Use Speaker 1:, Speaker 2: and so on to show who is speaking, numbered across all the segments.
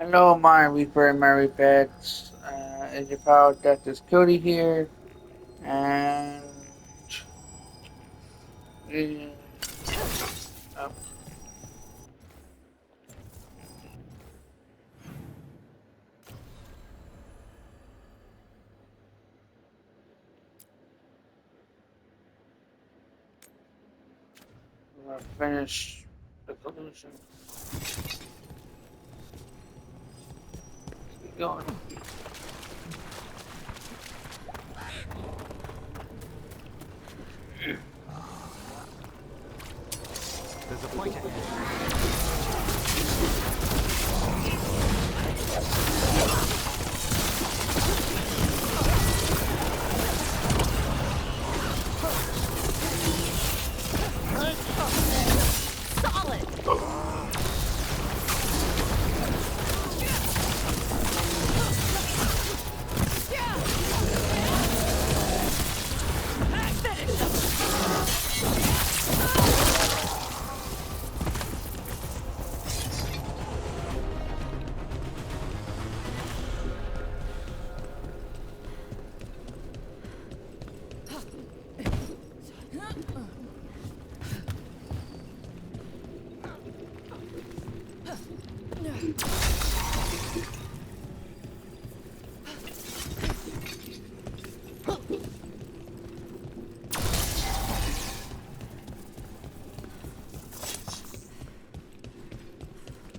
Speaker 1: Hello, my Reaper and Merry Pets. As your pal Death is Cody here, and uh, oh, we're gonna finish the solution. Keep going.
Speaker 2: There's a fight ahead.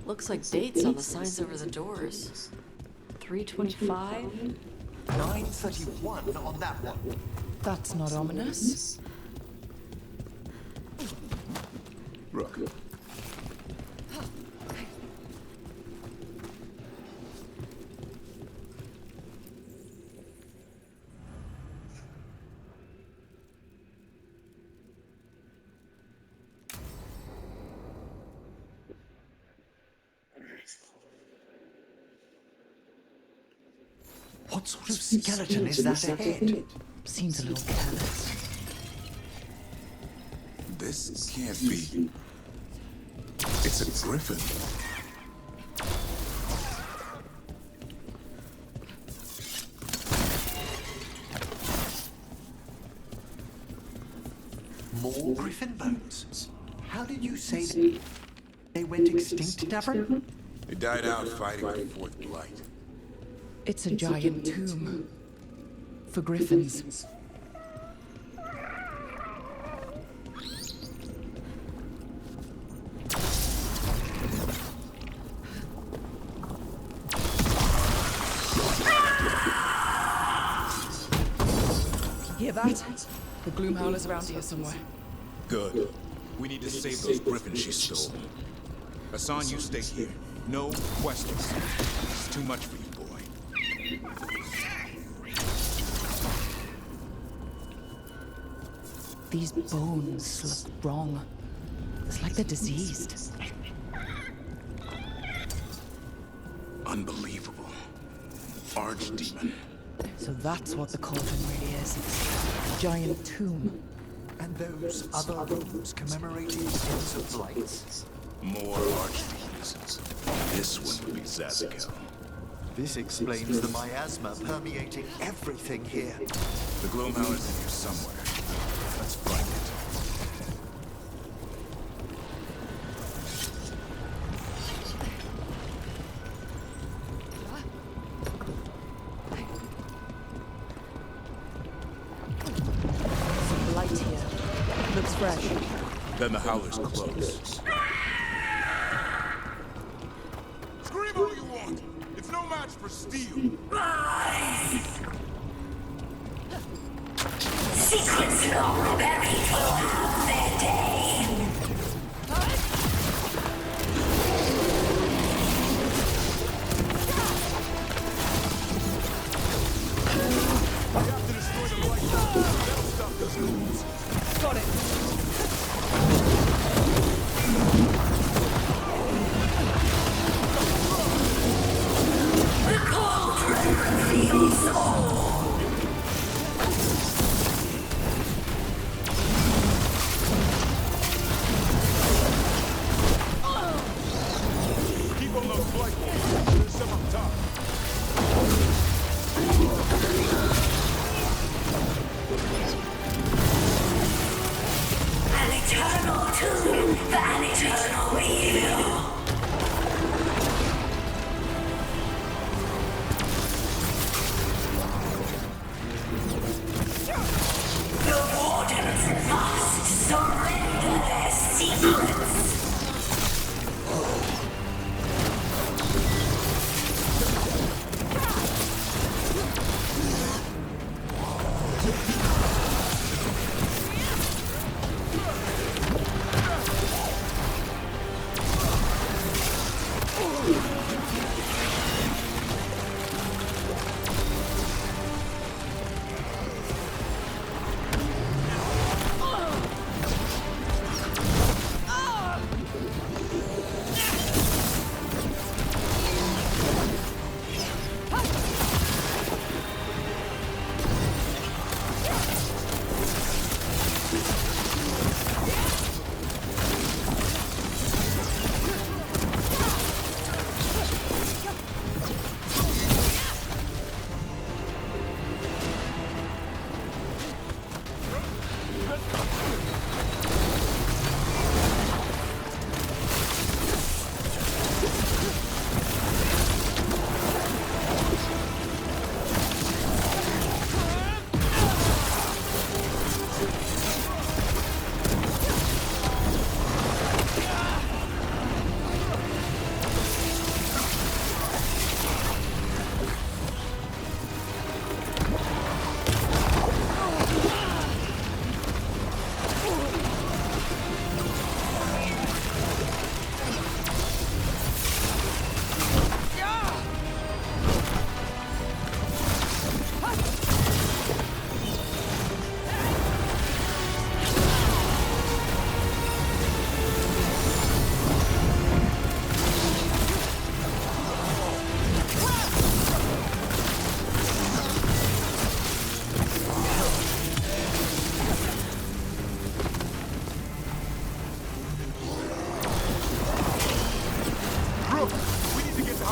Speaker 3: Looks like dates on the signs over the doors. 325?
Speaker 2: 931 on that one.
Speaker 4: That's not ominous.
Speaker 5: Rook.
Speaker 2: What sort of skeleton is that ahead?
Speaker 4: Seems a little careless.
Speaker 5: This can't be. It's a griffin.
Speaker 2: More griffin bones? How did you say they went extinct, Davron?
Speaker 5: They died out fighting the Fourth Blight.
Speaker 4: It's a giant tomb. For griffins. Hear that? The gloom howler's around here somewhere.
Speaker 6: Good. We need to save those griffins she stole. Hassan, you stay here. No questions. It's too much for you, boy.
Speaker 4: These bones look wrong. It's like they're diseased.
Speaker 5: Unbelievable. Archdemon.
Speaker 4: So that's what the cauldron really is. A giant tomb.
Speaker 2: And those other rooms commemorating sins of blights.
Speaker 5: More archdemons. This one would be Zazakel.
Speaker 2: This explains the miasma permeating everything here.
Speaker 6: The Gloomhowler's in here somewhere. Let's find it.
Speaker 4: Some light here. Looks fresh.
Speaker 6: Then the Howler's close.
Speaker 5: Scream all you want. It's no match for steel.
Speaker 7: Secrets long buried will have their day.
Speaker 5: We have to destroy the Blight. That'll stop those ghouls.
Speaker 4: Got it.
Speaker 7: The cauldron reveals all.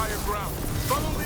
Speaker 5: higher ground. Follow me.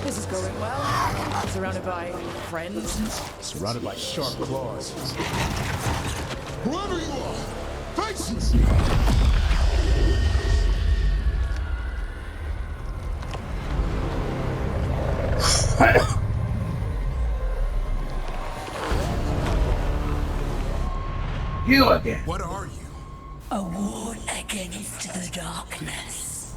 Speaker 4: This is going well. Surrounded by friends.
Speaker 5: Surrounded by sharp claws. Whoever you are, face me!
Speaker 1: You again.
Speaker 6: What are you?
Speaker 7: A ward against the darkness.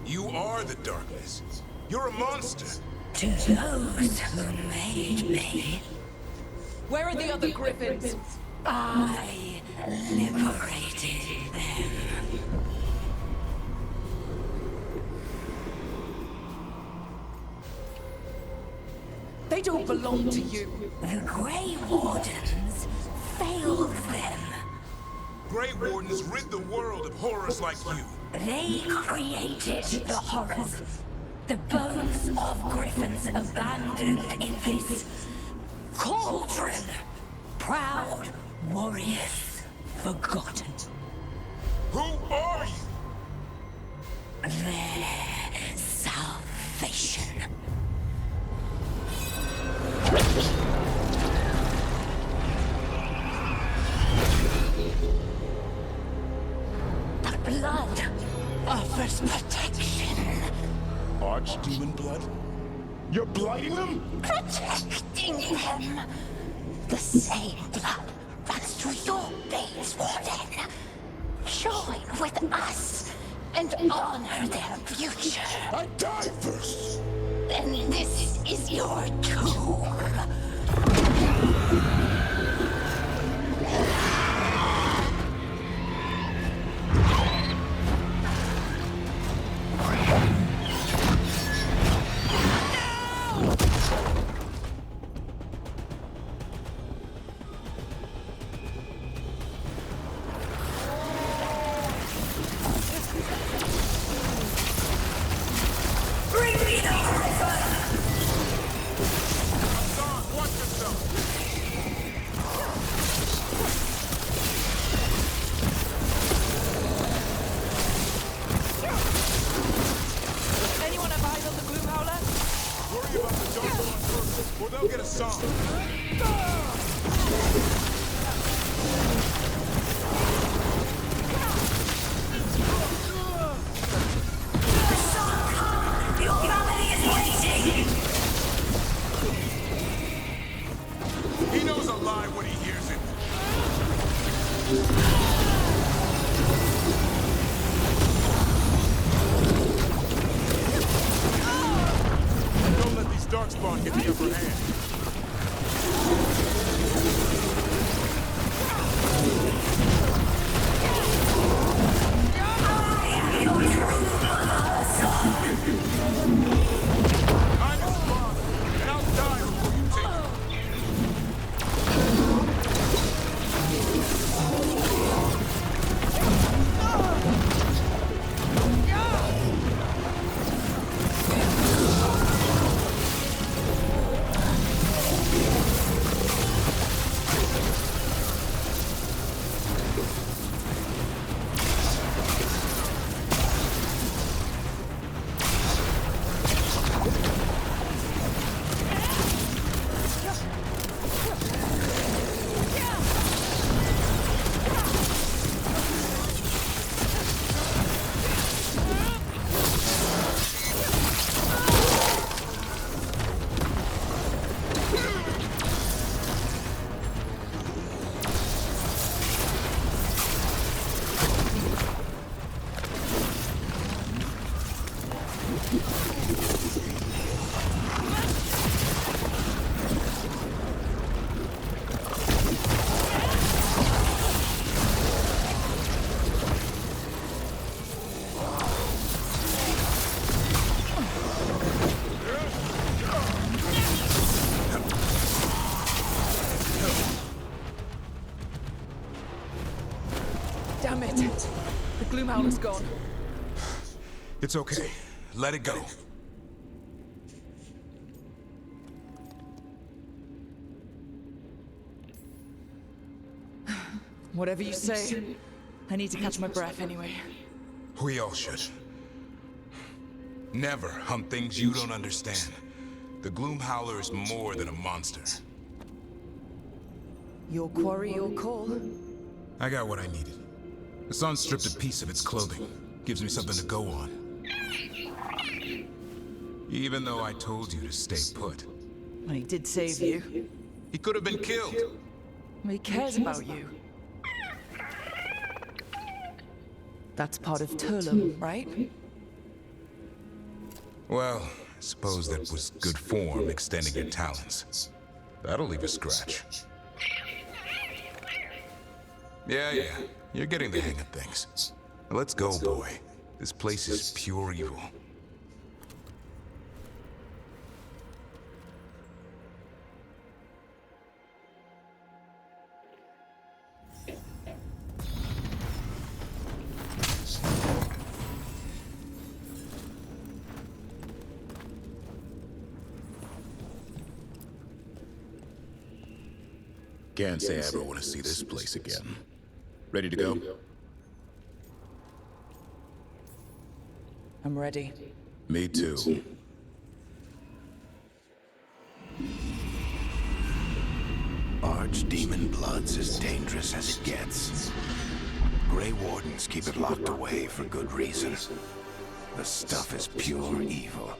Speaker 6: You are the darkness. You're a monster.
Speaker 7: To those who made me,
Speaker 4: Where are the other griffins?
Speaker 7: I liberated them.
Speaker 4: They don't belong to you.
Speaker 7: The Grey Wardens failed them.
Speaker 6: Grey Wardens rid the world of horrors like you.
Speaker 7: They created the horrors. The bones of griffins abandoned in this cauldron. Proud warriors forgotten.
Speaker 6: Who are you?
Speaker 7: Their salvation. The blood offers protection.
Speaker 5: Archdemon blood? You're blighting them?
Speaker 7: Protecting them. The same blood runs through your veins, Warden. Join with us and honor their future.
Speaker 5: I die first!
Speaker 7: Then this is your tomb.
Speaker 6: He knows a lie when he hears it. Don't let these darkspawn get the upper hand. I'm his father, and I'll die before you take it.
Speaker 4: Damn it! The Gloomhowler's gone.
Speaker 6: It's okay. Let it go.
Speaker 4: Whatever you say. I need to catch my breath anyway.
Speaker 6: We all should. Never hunt things you don't understand. The Gloomhowler is more than a monster.
Speaker 4: Your quarry, your call.
Speaker 6: I got what I needed. The sun stripped a piece of its clothing. Gives me something to go on. Even though I told you to stay put.
Speaker 4: Well, he did save you.
Speaker 6: He could have been killed.
Speaker 4: He cares about you. That's part of Turlum, right?
Speaker 6: Well, I suppose that was good form, extending your talons. That'll leave a scratch. Yeah, you're getting the hang of things. Now let's go, boy. This place is pure evil. Can't say I ever want to see this place again. Ready to go?
Speaker 4: I'm ready.
Speaker 6: Me too.
Speaker 8: Archdemon blood's as dangerous as it gets. Grey Wardens keep it locked away for good reason. The stuff is pure evil.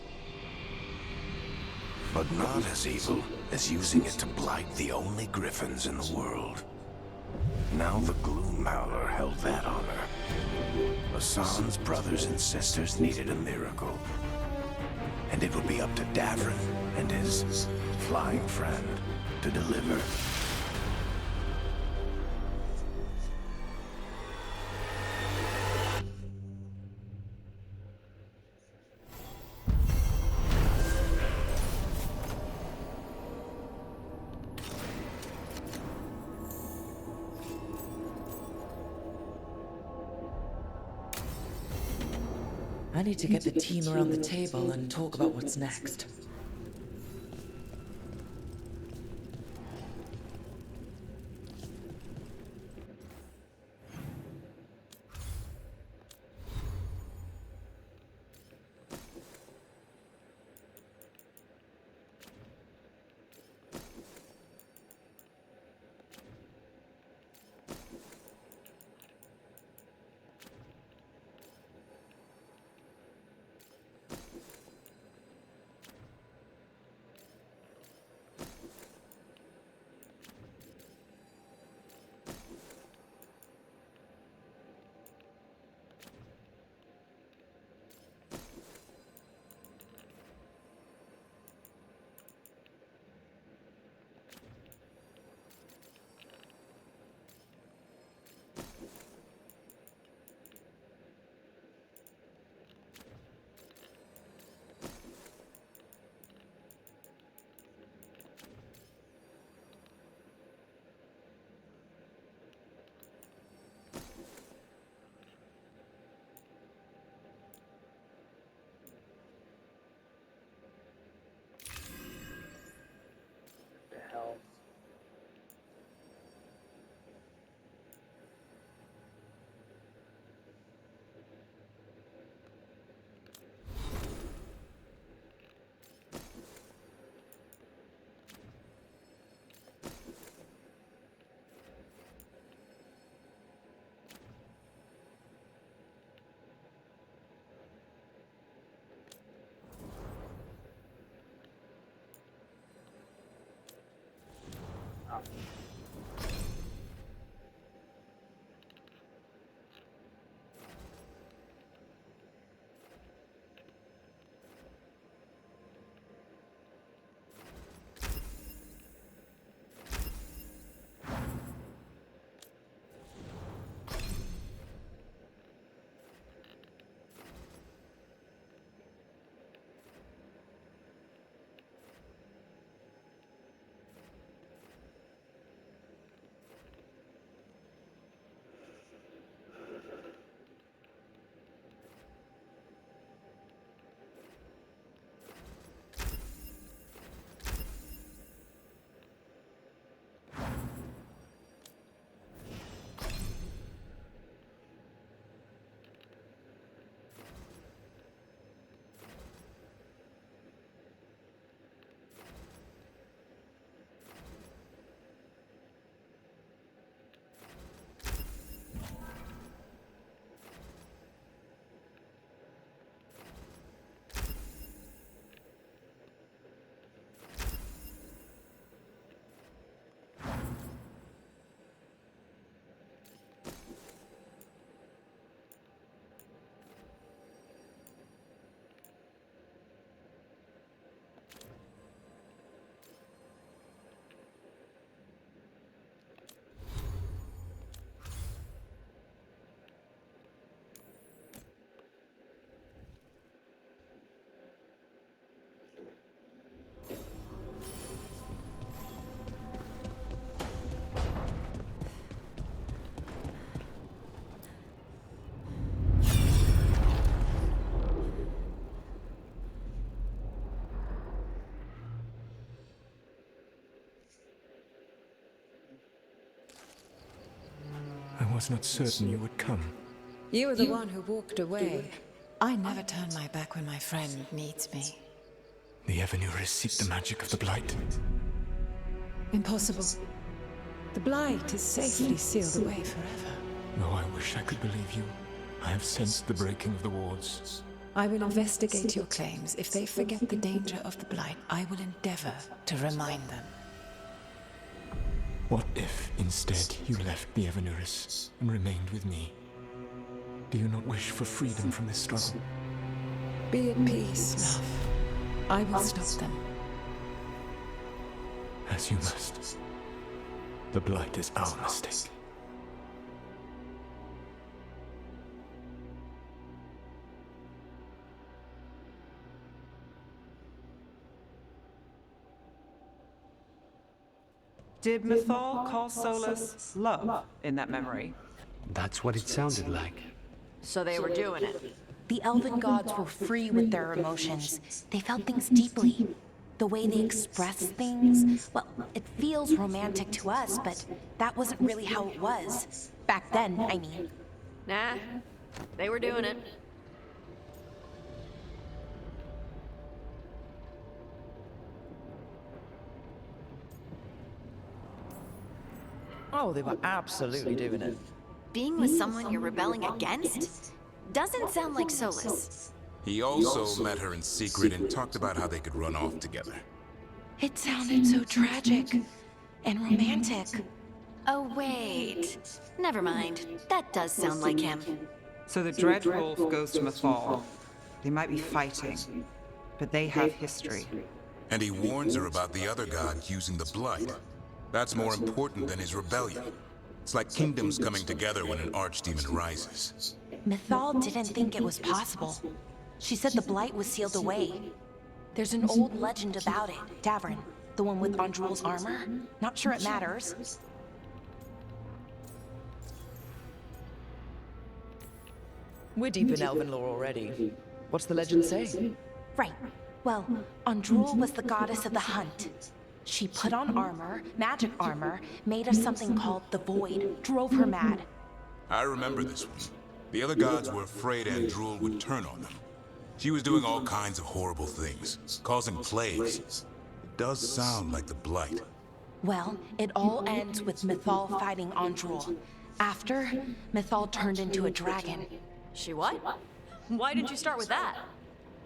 Speaker 8: But not as evil as using it to blight the only griffins in the world. Now the Gloomhowler held that honor. Hassan's brothers and sisters needed a miracle. And it would be up to Davrin and his flying friend to deliver.
Speaker 4: I need to get the team around the table and talk about what's next.
Speaker 8: I was not certain you would come.
Speaker 4: You were the one who walked away. I never turn my back when my friend needs me.
Speaker 8: The Evanurus seek the magic of the Blight.
Speaker 4: Impossible. The Blight is safely sealed away forever.
Speaker 8: Though I wish I could believe you, I have sensed the breaking of the wards.
Speaker 4: I will investigate your claims. If they forget the danger of the Blight, I will endeavor to remind them.
Speaker 8: What if, instead, you left the Evanurus and remained with me? Do you not wish for freedom from this struggle?
Speaker 4: Be at peace, love. I will stop them.
Speaker 8: As you must. The Blight is our mistake.
Speaker 9: Did Mythal call Solus love in that memory?
Speaker 10: That's what it sounded like.
Speaker 3: So they were doing it.
Speaker 7: The elven gods were free with their emotions. They felt things deeply. The way they express things, well, it feels romantic to us, but that wasn't really how it was. Back then, I mean.
Speaker 3: Nah, they were doing it.
Speaker 9: Oh, they were absolutely doing it.
Speaker 3: Being with someone you're rebelling against? Doesn't sound like Solus.
Speaker 6: He also met her in secret and talked about how they could run off together.
Speaker 7: It sounded so tragic and romantic.
Speaker 3: Oh, wait. Never mind. That does sound like him.
Speaker 9: So the Dreadwolf goes to Mythal. They might be fighting, but they have history.
Speaker 6: And he warns her about the other god using the Blight. That's more important than his rebellion. It's like kingdoms coming together when an archdemon rises.
Speaker 7: Mythal didn't think it was possible. She said the Blight was sealed away. There's an old legend about it. Davern, the one with Andrul's armor. Not sure it matters.
Speaker 9: We're deep in elven lore already. What's the legend say?
Speaker 7: Right. Well, Andrul was the goddess of the hunt. She put on armor, magic armor, made of something called the Void, drove her mad.
Speaker 6: I remember this one. The other gods were afraid Andrul would turn on them. She was doing all kinds of horrible things, causing plagues. It does sound like the Blight.
Speaker 7: Well, it all ends with Mythal fighting Andrul. After, Mythal turned into a dragon.
Speaker 3: She what? Why did you start with that?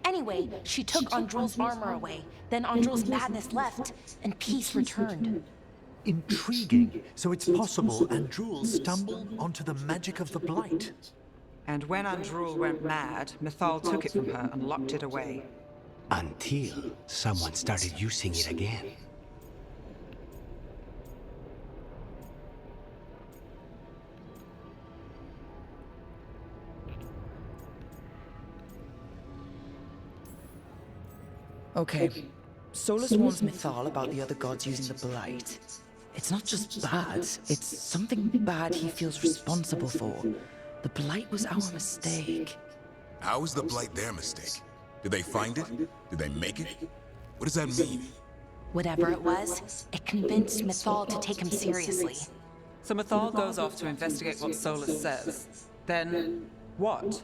Speaker 7: Anyway, she took Andrul's armor away. Then Andrul's madness left, and peace returned.
Speaker 2: Intriguing. So it's possible Andrul stumbled onto the magic of the Blight.
Speaker 9: And when Andrul went mad, Mythal took it from her and locked it away.
Speaker 10: Until someone started using it again.
Speaker 4: Okay. Solus warns Mythal about the other gods using the Blight. It's not just bad, it's something bad he feels responsible for. The Blight was our mistake.
Speaker 6: How is the Blight their mistake? Did they find it? Did they make it? What does that mean?
Speaker 7: Whatever it was, it convinced Mythal to take him seriously.
Speaker 9: So Mythal goes off to investigate what Solus says. Then, what?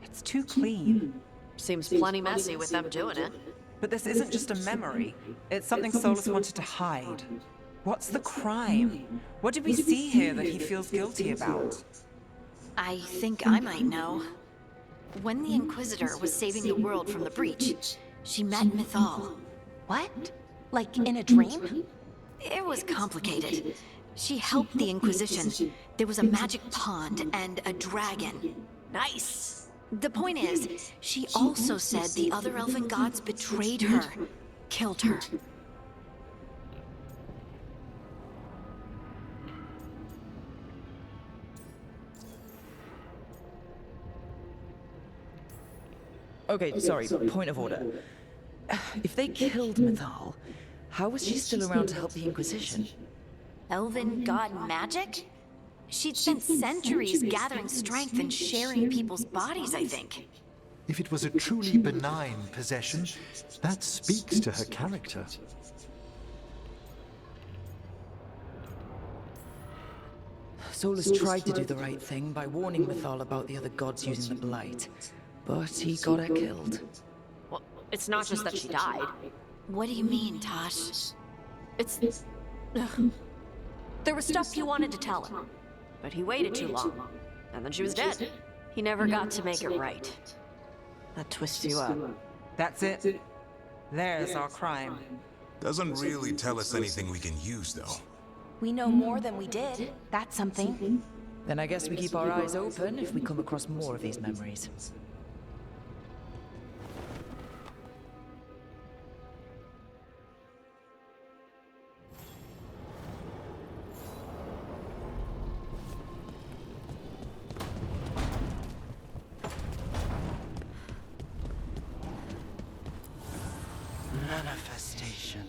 Speaker 9: It's too clean.
Speaker 3: Seems plenty messy with them doing it.
Speaker 9: But this isn't just a memory. It's something Solus wanted to hide. What's the crime? What did we see here that he feels guilty about?
Speaker 7: I think I might know. When the Inquisitor was saving the world from the breach, she met Mythal. What? Like in a dream? It was complicated. She helped the Inquisition. There was a magic pond and a dragon. Nice! The point is, she also said the other elven gods betrayed her, killed her.
Speaker 4: Okay, sorry, point of order. If they killed Mythal, how was she still around to help the Inquisition?
Speaker 7: Elven god magic? She'd spent centuries gathering strength and sharing people's bodies, I think.
Speaker 2: If it was a truly benign possession, that speaks to her character.
Speaker 4: Solus tried to do the right thing by warning Mythal about the other gods using the Blight, but he got her killed.
Speaker 3: Well, it's not just that she died.
Speaker 7: What do you mean, Tosh?
Speaker 3: It's... Ugh. There was stuff he wanted to tell her, but he waited too long, and then she was dead. He never got to make it right. That twists you up.
Speaker 9: That's it. There's our crime.
Speaker 6: Doesn't really tell us anything we can use, though.
Speaker 7: We know more than we did. That's something.
Speaker 4: Then I guess we keep our eyes open if we come across more of these memories.
Speaker 10: Manifestation.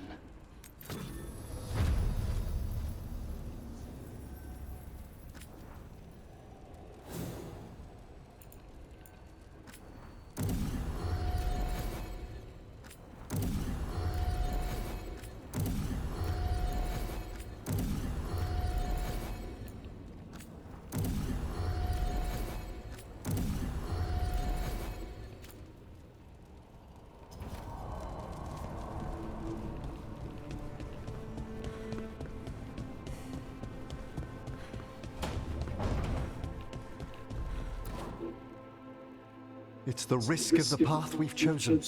Speaker 2: It's the risk of the path we've chosen.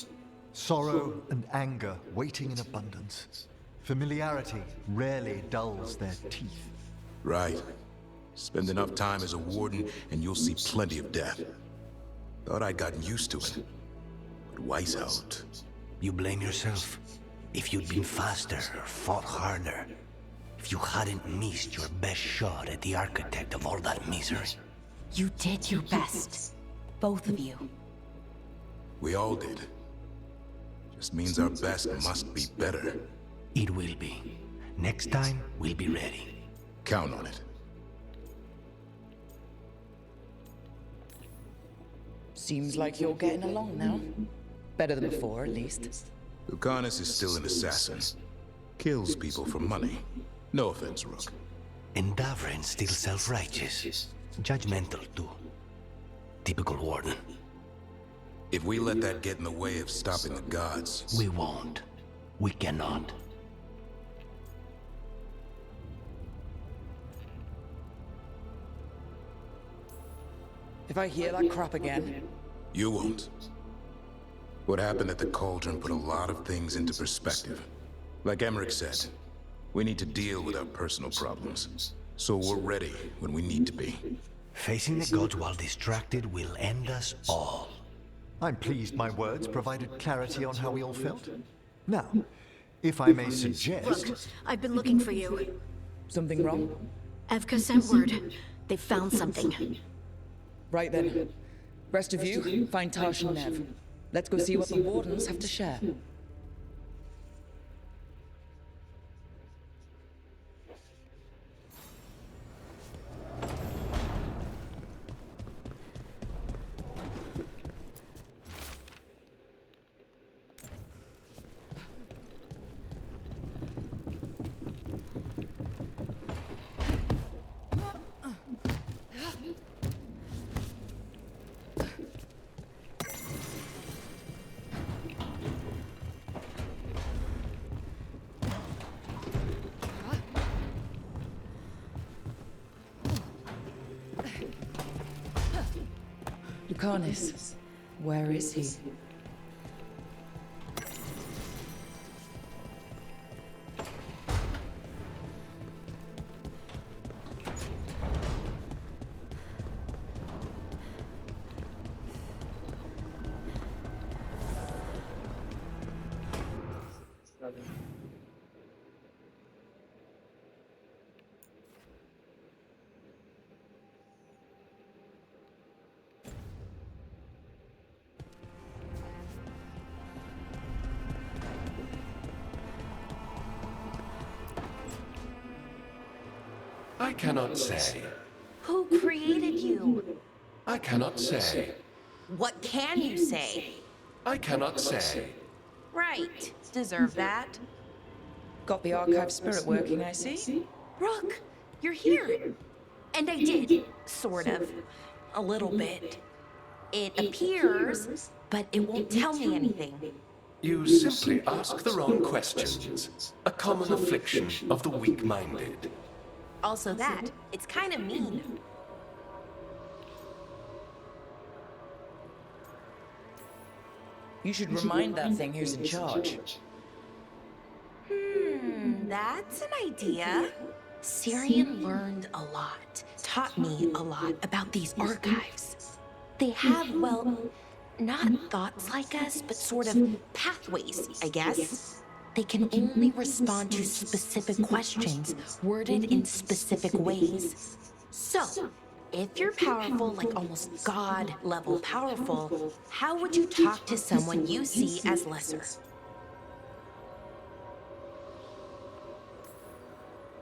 Speaker 2: Sorrow and anger waiting in abundance. Familiarity rarely dulls their teeth.
Speaker 6: Right. Spend enough time as a warden, and you'll see plenty of death. Thought I'd gotten used to it. But why's out?
Speaker 10: You blame yourself. If you'd been faster or fought harder. If you hadn't missed your best shot at the architect of all that misery.
Speaker 7: You did your best. Both of you.
Speaker 6: We all did. Just means our best must be better.
Speaker 10: It will be. Next time, we'll be ready.
Speaker 6: Count on it.
Speaker 4: Seems like you're getting along now. Better than before, at least.
Speaker 6: Lucanus is still an assassin. Kills people for money. No offense, Rook.
Speaker 10: And Davrin's still self-righteous. Judgmental, too. Typical warden.
Speaker 6: If we let that get in the way of stopping the gods...
Speaker 10: We won't. We cannot.
Speaker 4: If I hear that crap again...
Speaker 6: You won't. What happened at the Cauldron put a lot of things into perspective. Like Emmerich said, We need to deal with our personal problems, so we're ready when we need to be.
Speaker 10: Facing the gods while distracted will end us all.
Speaker 2: I'm pleased my words provided clarity on how we all felt. Now, if I may suggest...
Speaker 3: Look, I've been looking for you.
Speaker 4: Something wrong?
Speaker 3: Evka sent word. They found something.
Speaker 4: Right then. Rest of you, find Tash and Nev. Let's go see what the Wardens have to share. Lucanus, where is he?
Speaker 11: I cannot say.
Speaker 7: Who created you?
Speaker 11: I cannot say.
Speaker 7: What can you say?
Speaker 11: I cannot say.
Speaker 7: Right. Deserve that.
Speaker 4: Got the archive spirit working, I see.
Speaker 7: Rook, you're here. And I did, sort of. A little bit. It appears, but it won't tell me anything.
Speaker 11: You simply ask the wrong questions. A common affliction of the weak-minded.
Speaker 7: Also that, it's kind of mean.
Speaker 4: You should remind that thing who's in charge.
Speaker 7: That's an idea. Syrian learned a lot, taught me a lot about these archives. They have, well, not thoughts like us, but sort of pathways, I guess. They can only respond to specific questions worded in specific ways. So, if you're powerful, like almost God-level powerful, how would you talk to someone you see as lesser?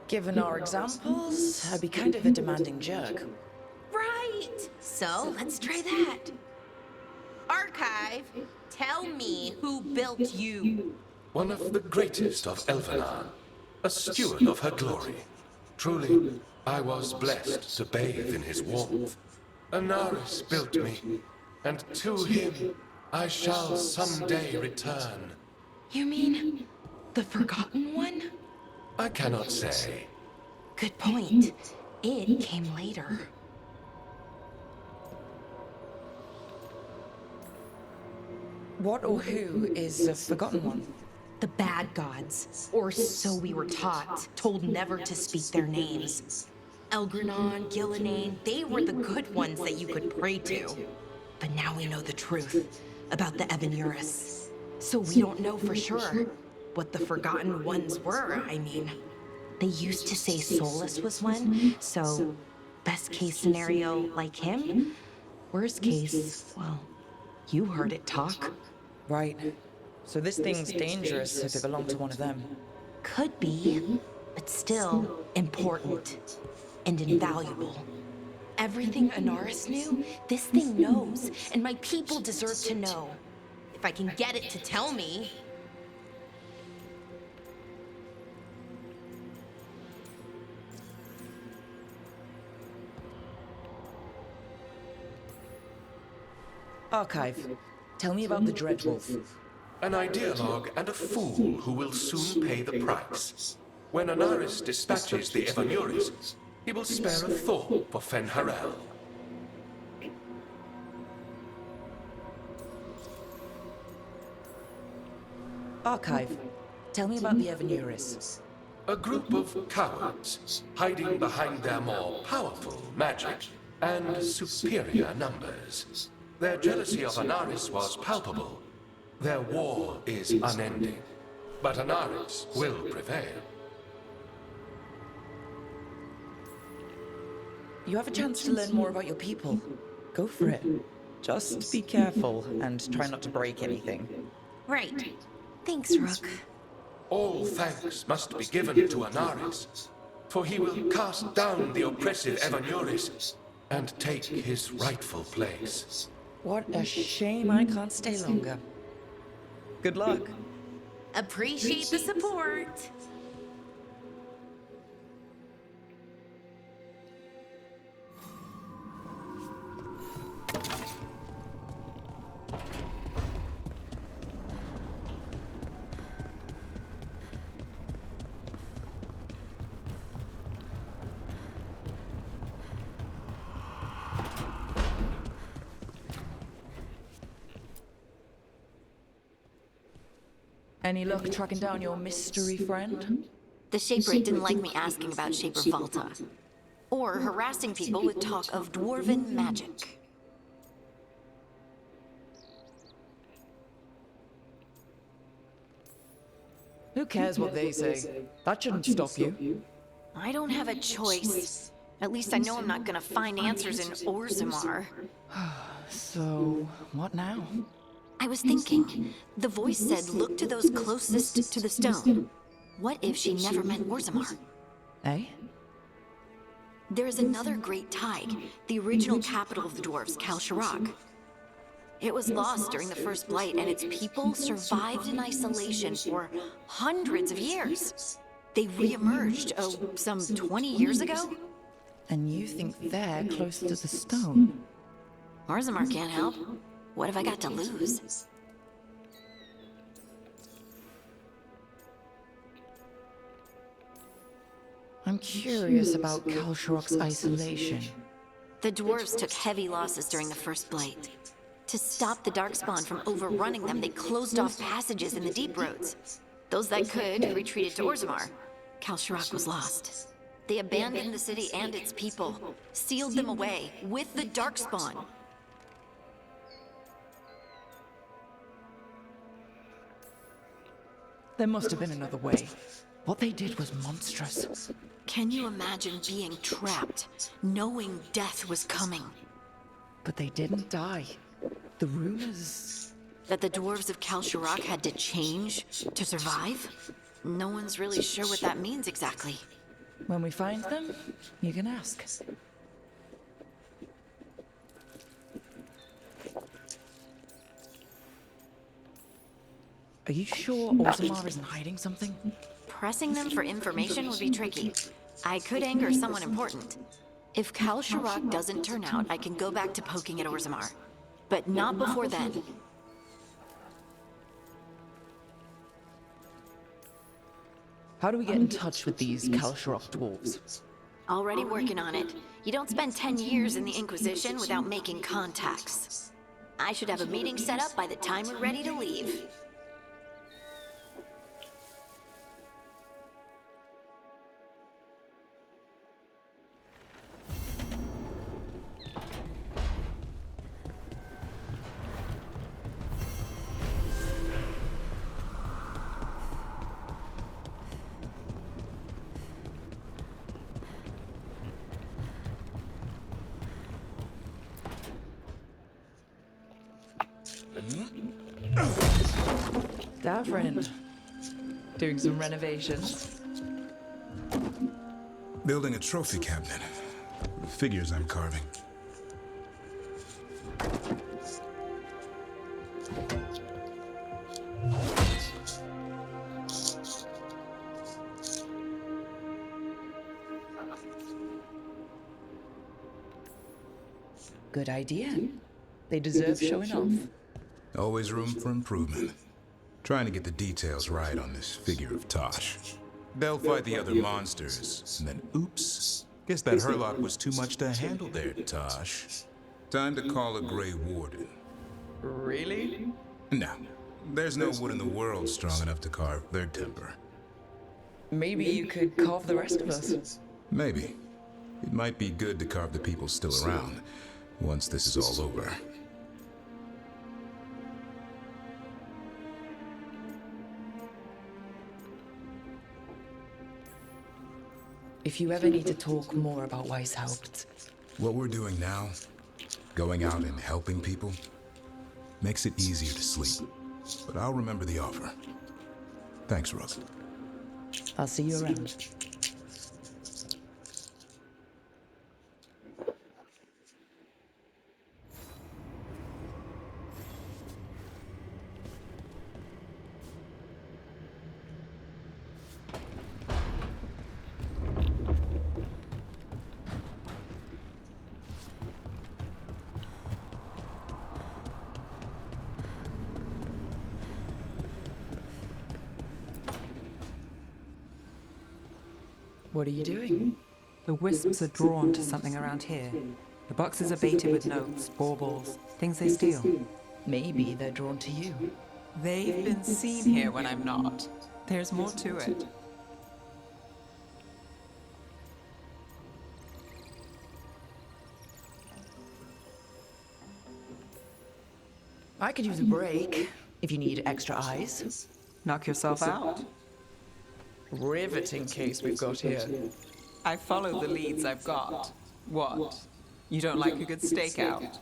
Speaker 4: Given our examples, I'd be kind of a demanding jerk.
Speaker 7: Right! So, let's try that. Archive, tell me who built you.
Speaker 11: One of the greatest of Elvenar, a steward of her glory. Truly, I was blessed to bathe in his warmth. Anaris built me, and to him I shall someday return.
Speaker 7: You mean the Forgotten One?
Speaker 11: I cannot say.
Speaker 7: Good point. It came later.
Speaker 4: What or who is the Forgotten One?
Speaker 7: The bad gods, or so we were taught, told never to speak their names. Elgranon, Gillenane, they were the good ones that you could pray to. But now we know the truth about the Evanuris. So we don't know for sure what the Forgotten Ones were, I mean. They used to say Solus was one, so best case scenario like him. Worst case, well, you heard it talk.
Speaker 4: Right. So this thing's dangerous if it belonged to one of them.
Speaker 7: Could be, but still important and invaluable. Everything Anaris knew, this thing knows, and my people deserve to know. If I can get it to tell me.
Speaker 4: Archive, tell me about the Dreadwolf.
Speaker 11: An ideologue and a fool who will soon pay the price. When Anaris dispatches the Evanuris, he will spare a thought for Fen'Harel.
Speaker 4: Archive, tell me about the Evanuris.
Speaker 11: A group of cowards, hiding behind their more powerful magic and superior numbers. Their jealousy of Anaris was palpable. Their war is unending. But Anaris will prevail.
Speaker 4: You have a chance to learn more about your people. Go for it. Just be careful and try not to break anything.
Speaker 3: Right. Thanks, Rook.
Speaker 11: All thanks must be given to Anaris, for he will cast down the oppressive Evanuris and take his rightful place.
Speaker 4: What a shame I can't stay longer. Good luck.
Speaker 3: Appreciate the support.
Speaker 4: Any luck tracking down your mystery friend?
Speaker 3: The Shaper didn't like me asking about Shaper Volta, or harassing people with talk of dwarven magic.
Speaker 4: Who cares what they say? That shouldn't stop you.
Speaker 3: I don't have a choice. At least I know I'm not gonna find answers in Orzammar.
Speaker 4: So, what now?
Speaker 3: I was thinking, the voice said look to those closest to the stone. What if she never meant Orzammar?
Speaker 4: Eh?
Speaker 3: There is another great tide, the original capital of the dwarves, Kalsharak. It was lost during the First Blight, and its people survived in isolation for hundreds of years. They re-emerged, some 20 years ago?
Speaker 4: And you think they're close to the stone?
Speaker 3: Orzammar can't help. What have I got to lose?
Speaker 4: I'm curious about Kalsharak's isolation.
Speaker 3: The dwarves took heavy losses during the First Blight. To stop the Darkspawn from overrunning them, they closed off passages in the deep roads. Those that could retreated to Orzammar. Kalsharak was lost. They abandoned the city and its people, sealed them away with the Darkspawn.
Speaker 4: There must have been another way. What they did was monstrous.
Speaker 3: Can you imagine being trapped, knowing death was coming?
Speaker 4: But they didn't die. The rumors...
Speaker 3: That the dwarves of Kalsharak had to change to survive? No one's really sure what that means exactly.
Speaker 4: When we find them, you can ask. Are you sure Orzammar isn't hiding something?
Speaker 3: Pressing them for information would be tricky. I could anger someone important. If Kalsharak doesn't turn out, I can go back to poking at Orzammar. But not before then.
Speaker 4: How do we get in touch with these Kalsharak dwarves?
Speaker 3: Already working on it. You don't spend 10 years in the Inquisition without making contacts. I should have a meeting set up by the time we're ready to leave.
Speaker 4: Davrin. Doing some renovations.
Speaker 6: Building a trophy cabinet. Figures I'm carving.
Speaker 4: Good idea. They deserve showing off.
Speaker 6: Always room for improvement. Trying to get the details right on this figure of Tosh. They'll fight the other monsters, and then oops. Guess that Herlock was too much to handle there, Tosh. Time to call a Grey Warden.
Speaker 4: Really?
Speaker 6: No. There's no wood in the world strong enough to carve their temper.
Speaker 4: Maybe you could carve the rest of us.
Speaker 6: Maybe. It might be good to carve the people still around once this is all over.
Speaker 4: If you ever need to talk more about Weishaupt,
Speaker 6: What we're doing now, going out and helping people, makes it easier to sleep. But I'll remember the offer. Thanks, Rook.
Speaker 4: I'll see you around. What are you doing?
Speaker 9: The wisps are drawn to something around here. The boxes are baited with notes, baubles, things they steal.
Speaker 4: Maybe they're drawn to you.
Speaker 9: They've been seen here when I'm not. There's more to it.
Speaker 4: I could use a break if you need extra eyes.
Speaker 9: Knock yourself out.
Speaker 4: Riveting case we've got here.
Speaker 9: I follow the leads I've got. What? You don't like a good stakeout?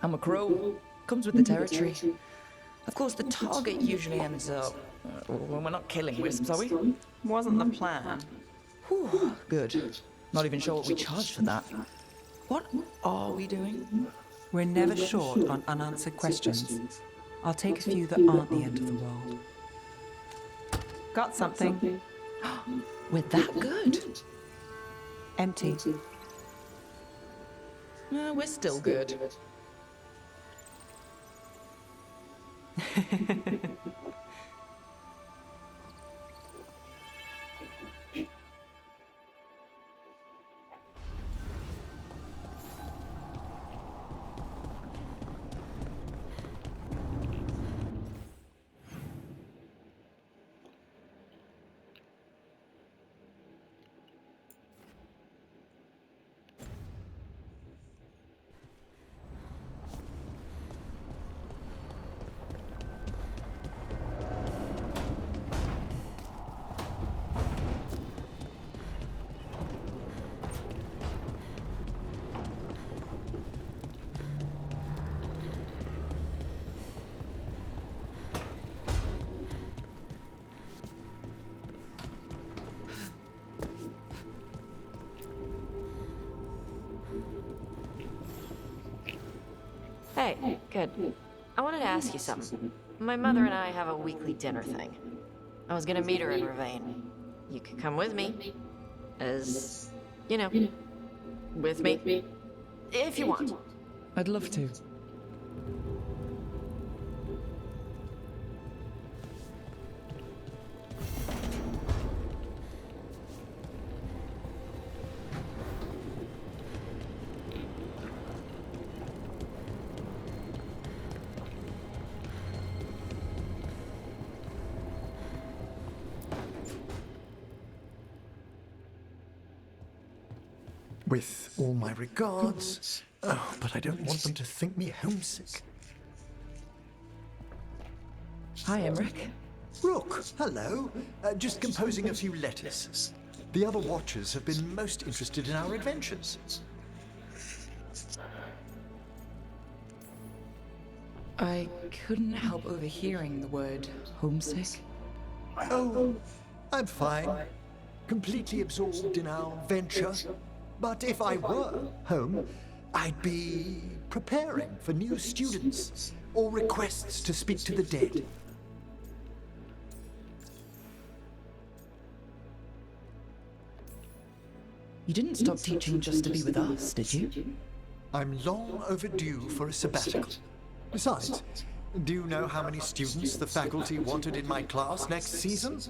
Speaker 4: I'm a crow. Comes with the territory. Of course, the target usually ends up... well, we're not killing wisps, are we?
Speaker 9: Wasn't the plan.
Speaker 4: Whew, good. Not even sure what we charge for that. What are we doing?
Speaker 9: We're never short on unanswered questions. I'll take a few that aren't the end of the world. Got something.
Speaker 4: We're that good?
Speaker 9: Empty.
Speaker 4: We're still good.
Speaker 3: Hey, good. I wanted to ask you something. My mother and I have a weekly dinner thing. I was gonna meet her in Ravane. You could come with me. As, you know, with me. If you want.
Speaker 4: I'd love to.
Speaker 2: With all my regards. Oh, but I don't want them to think me homesick.
Speaker 4: Hi, Emmerich.
Speaker 2: Rook, hello. Just composing a few letters. The other Watchers have been most interested in our adventures.
Speaker 4: I couldn't help overhearing the word homesick.
Speaker 2: Oh, I'm fine. Completely absorbed in our venture. But if I were home, I'd be preparing for new students or requests to speak to the dead.
Speaker 4: You didn't stop teaching just to be with us, did you?
Speaker 2: I'm long overdue for a sabbatical. Besides, do you know how many students the faculty wanted in my class next season?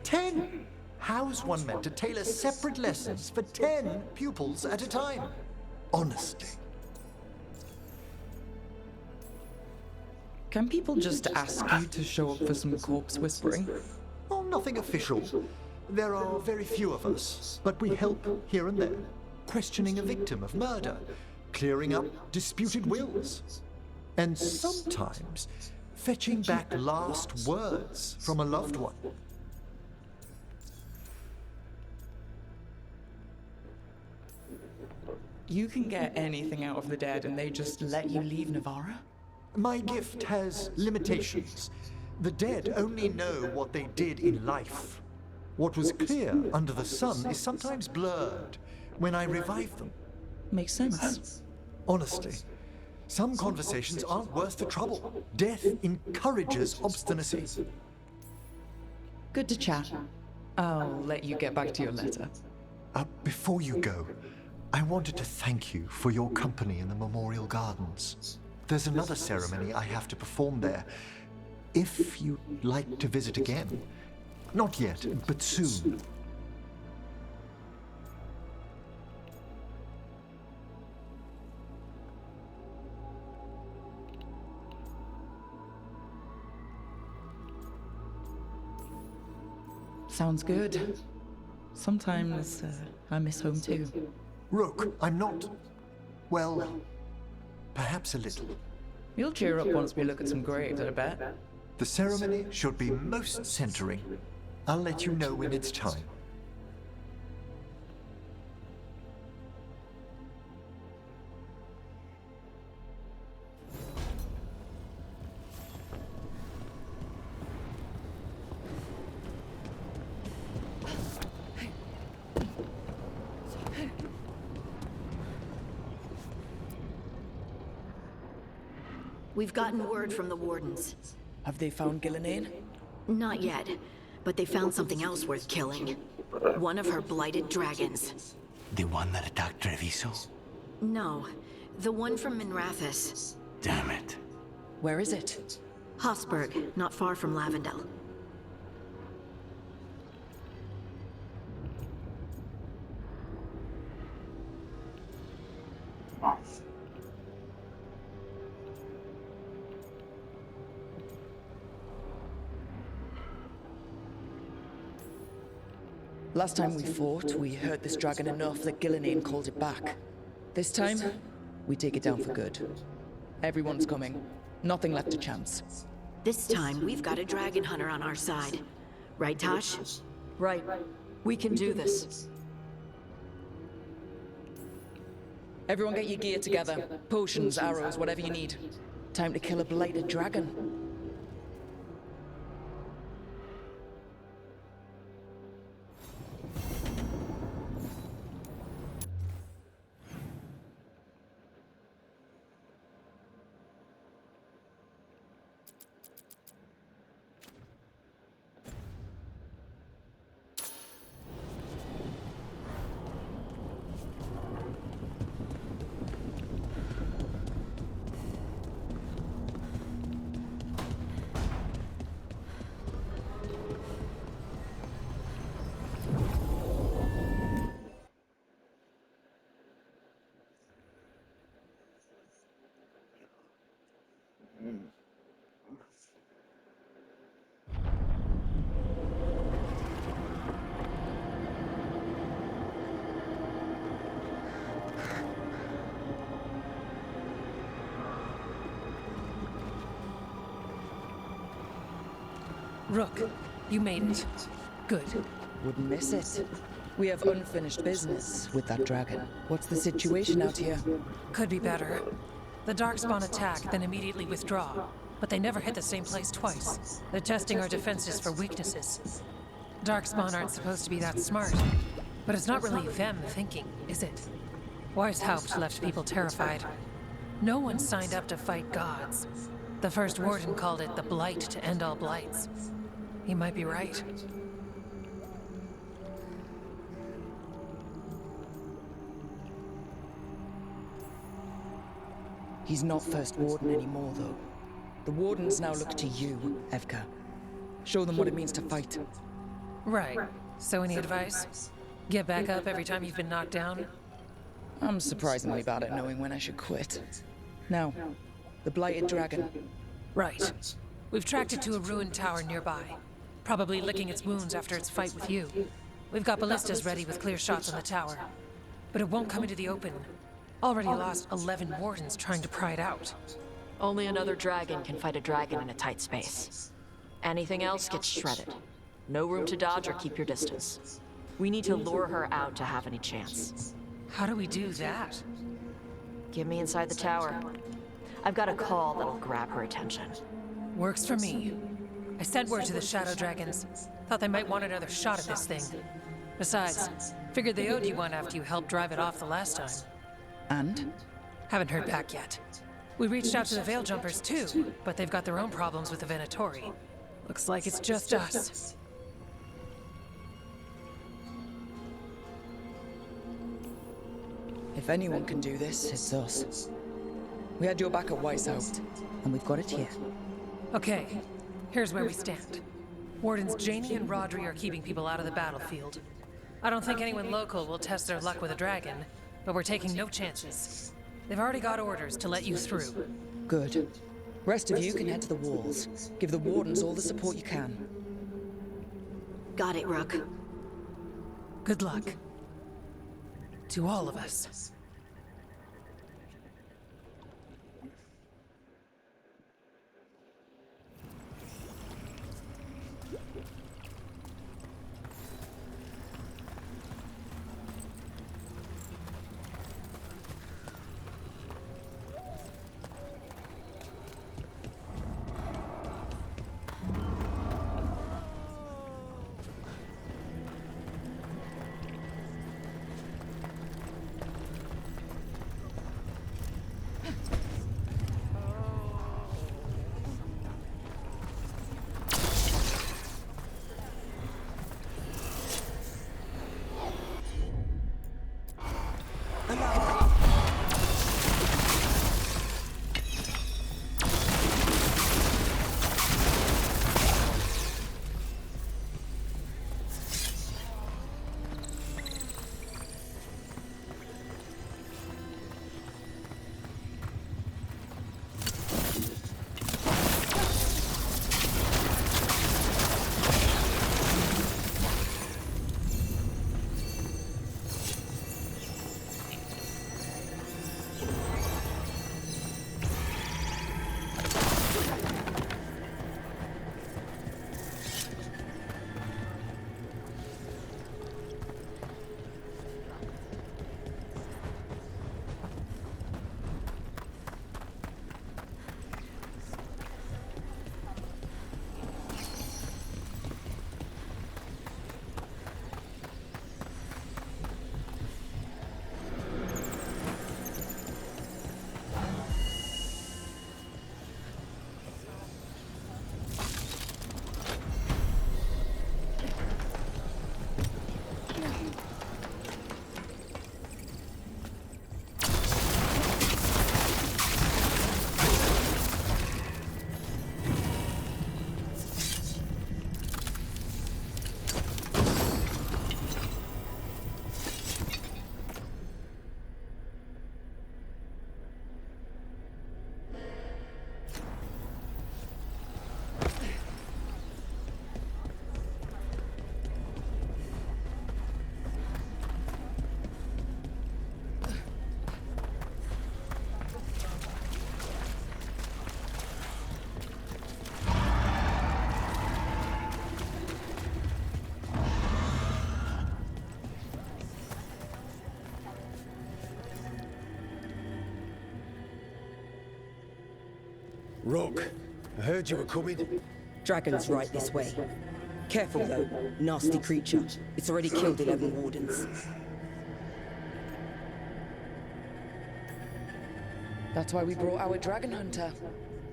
Speaker 2: 10! How's one meant to tailor separate lessons for 10 pupils at a time? Honestly.
Speaker 4: Can people just ask you to show up for some corpse whispering?
Speaker 2: Oh, nothing official. There are very few of us, but we help here and there. Questioning a victim of murder, clearing up disputed wills, and sometimes fetching back last words from a loved one.
Speaker 4: You can get anything out of the dead and they just let you leave Navarra?
Speaker 2: My gift has limitations. The dead only know what they did in life. What was clear under the sun is sometimes blurred when I revive them.
Speaker 4: Makes sense.
Speaker 2: Honestly, some conversations aren't worth the trouble. Death encourages obstinacy.
Speaker 4: Good to chat. I'll let you get back to your letter.
Speaker 2: Before you go, I wanted to thank you for your company in the Memorial Gardens. There's another ceremony I have to perform there. If you'd like to visit again. Not yet, but soon.
Speaker 4: Sounds good. Sometimes I miss home too.
Speaker 2: Rook, I'm not... well, perhaps a little.
Speaker 4: You'll cheer up once we look at some graves, I bet.
Speaker 2: The ceremony should be most centering. I'll let you know when it's time.
Speaker 3: We've gotten word from the wardens.
Speaker 4: Have they found Gillinane?
Speaker 3: Not yet, but they found something else worth killing. One of her blighted dragons.
Speaker 10: The one that attacked Treviso?
Speaker 3: No, the one from Minrathous.
Speaker 10: Damn it.
Speaker 4: Where is it?
Speaker 3: Hosberg, not far from Lavendel.
Speaker 4: Last time we fought, we hurt this dragon enough that Gillinane called it back. This time, we take it down for good. Everyone's coming. Nothing left to chance.
Speaker 3: This time, we've got a dragon hunter on our side. Right, Tosh?
Speaker 12: Right. We can do this.
Speaker 4: Everyone get your gear together. Potions, arrows, whatever you need. Time to kill a blighted dragon.
Speaker 12: Rook, you made it. Good.
Speaker 4: Wouldn't miss it. We have unfinished business with that dragon. What's the situation out here?
Speaker 12: Could be better. The Darkspawn attack, then immediately withdraw. But they never hit the same place twice. They're testing our defenses for weaknesses. Darkspawn aren't supposed to be that smart. But it's not really them thinking, is it? Weishaupt left people terrified. No one signed up to fight gods. The first warden called it the blight to end all blights. He might be right.
Speaker 4: He's not First Warden anymore, though. The Wardens now look to you, Evka. Show them what it means to fight.
Speaker 12: Right. So any advice? Get back up every time you've been knocked down?
Speaker 4: I'm surprisingly bad at knowing when I should quit. Now, the Blighted Dragon.
Speaker 12: Right. We've tracked it to a ruined tower nearby. Probably licking its wounds after its fight with you. We've got ballistas ready with clear shots on the tower. But it won't come into the open. Already lost 11 wardens trying to pry it out.
Speaker 3: Only another dragon can fight a dragon in a tight space. Anything else gets shredded. No room to dodge or keep your distance. We need to lure her out to have any chance.
Speaker 12: How do we do that?
Speaker 3: Get me inside the tower. I've got a call that'll grab her attention.
Speaker 12: Works for me. I sent word to the Shadow Dragons. Thought they might want another shot at this thing. Besides, figured they owed you one after you helped drive it off the last time.
Speaker 4: And?
Speaker 12: Haven't heard back yet. We reached out to the Veil Jumpers too, but they've got their own problems with the Venatori. Looks like it's just us.
Speaker 4: If anyone can do this, it's us. We had your back at Weishaupt, and we've got it here.
Speaker 12: Okay, here's where we stand. Wardens Janie and Rodri are keeping people out of the battlefield. I don't think anyone local will test their luck with a dragon, but we're taking no chances. They've already got orders to let you through.
Speaker 4: Good. Rest of you can head to the walls. Give the Wardens all the support you can.
Speaker 3: Got it, Rook.
Speaker 12: Good luck. To all of us.
Speaker 13: Rook, I heard you were coming.
Speaker 14: Dragon's right this way. Careful though, nasty creature. It's already killed 11 wardens.
Speaker 4: That's why we brought our Dragon Hunter.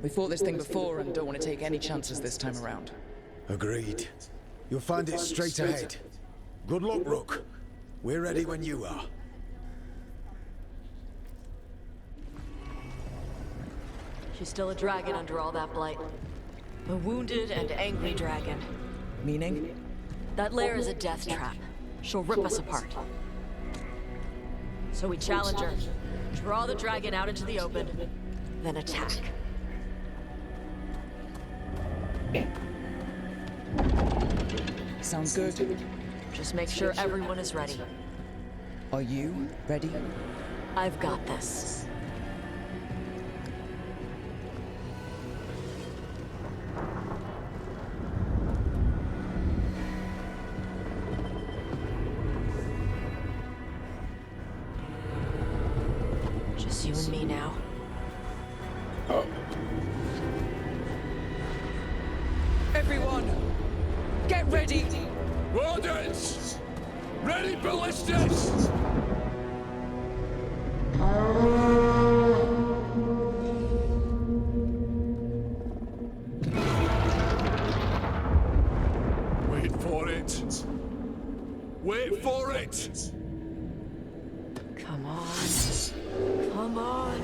Speaker 4: We fought this thing before and don't want to take any chances this time around.
Speaker 13: Agreed. You'll find it straight ahead. Good luck, Rook. We're ready when you are.
Speaker 3: She's still a dragon under all that blight. A wounded and angry dragon.
Speaker 4: Meaning?
Speaker 3: That lair is a death trap. She'll rip us apart. So we challenge her, draw the dragon out into the open, then attack.
Speaker 4: Sounds good.
Speaker 3: Just make sure everyone is ready.
Speaker 4: Are you ready?
Speaker 3: I've got this. Just you and me now.
Speaker 14: Everyone, get ready!
Speaker 11: Ordnance! Ready ballistas! Wait for it! Wait for it!
Speaker 3: Come on. Come on.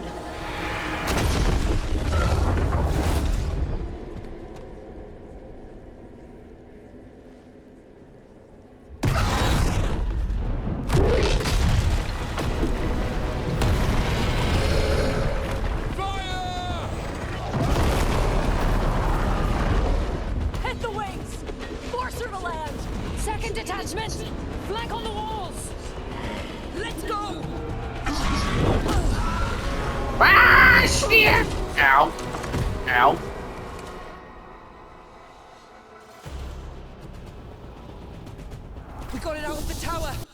Speaker 3: Hit the wings! Force her to land!
Speaker 7: Second detachment! Flank on the walls!
Speaker 14: Let's go!
Speaker 1: Ah, shit! Ow. Ow.
Speaker 14: We got it out of the tower!